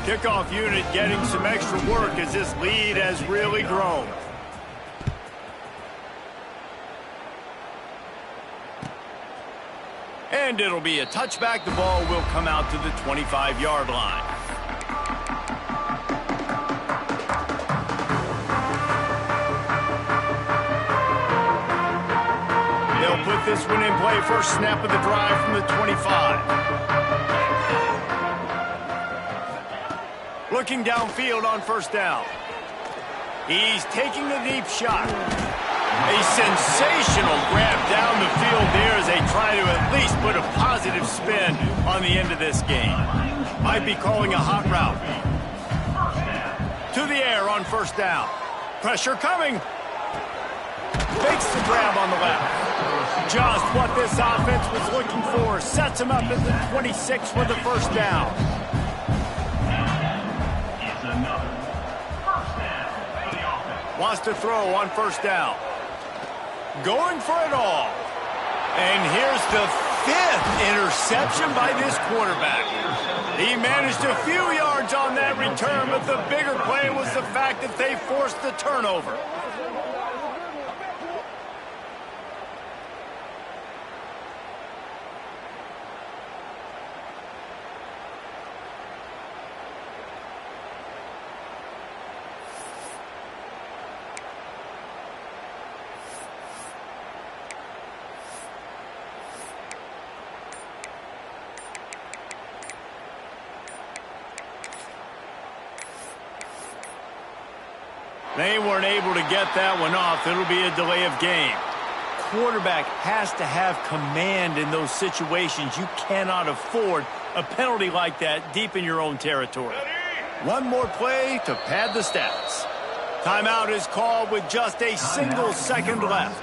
Kickoff unit getting some extra work as this lead has really grown. And it'll be a touchback. The ball will come out to the 25-yard line. They'll put this one in play. First snap of the drive from the 25. Looking downfield on 1st down. He's taking the deep shot. A sensational grab down the field there as they try to at least put a positive spin on the end of this game. Might be calling a hot route. To the air on 1st down. Pressure coming. Fakes the grab on the left. Just what this offense was looking for. Sets him up at the 26 for the first down. It's another first down for the offense. Wants to throw on first down. Going for it all. And here's the 5th interception by this quarterback. He managed a few yards on that return, but the bigger play was the fact that they forced the turnover. They weren't able to get that one off. It'll be a delay of game. Quarterback has to have command in those situations. You cannot afford a penalty like that deep in your own territory. One more play to pad the stats. Timeout is called with just a single second left.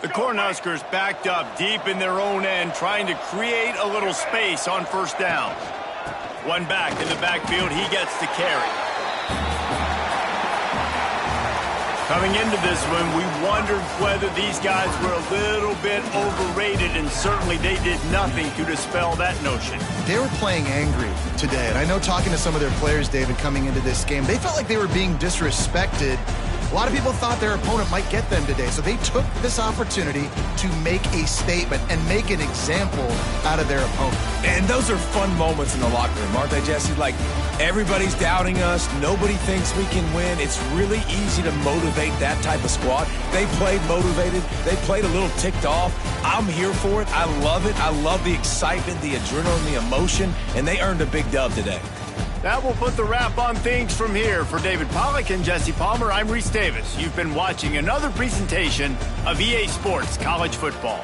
The Cornhuskers backed up deep in their own end, trying to create a little space on first down. One back in the backfield, he gets the carry. Coming into this one, we wondered whether these guys were a little bit overrated, and certainly they did nothing to dispel that notion. They were playing angry today, and I know talking to some of their players, David, coming into this game, they felt like they were being disrespected. A lot of people thought their opponent might get them today, so they took this opportunity to make a statement and make an example out of their opponent. And those are fun moments in the locker room, aren't they, Jesse? Like, everybody's doubting us. Nobody thinks we can win. It's really easy to motivate that type of squad. They played motivated. They played a little ticked off. I'm here for it. I love it. I love the excitement, the adrenaline, the emotion, and they earned a big dub today. That will put the wrap on things from here. For David Pollack and Jesse Palmer, I'm Reese Davis. You've been watching another presentation of EA Sports College Football.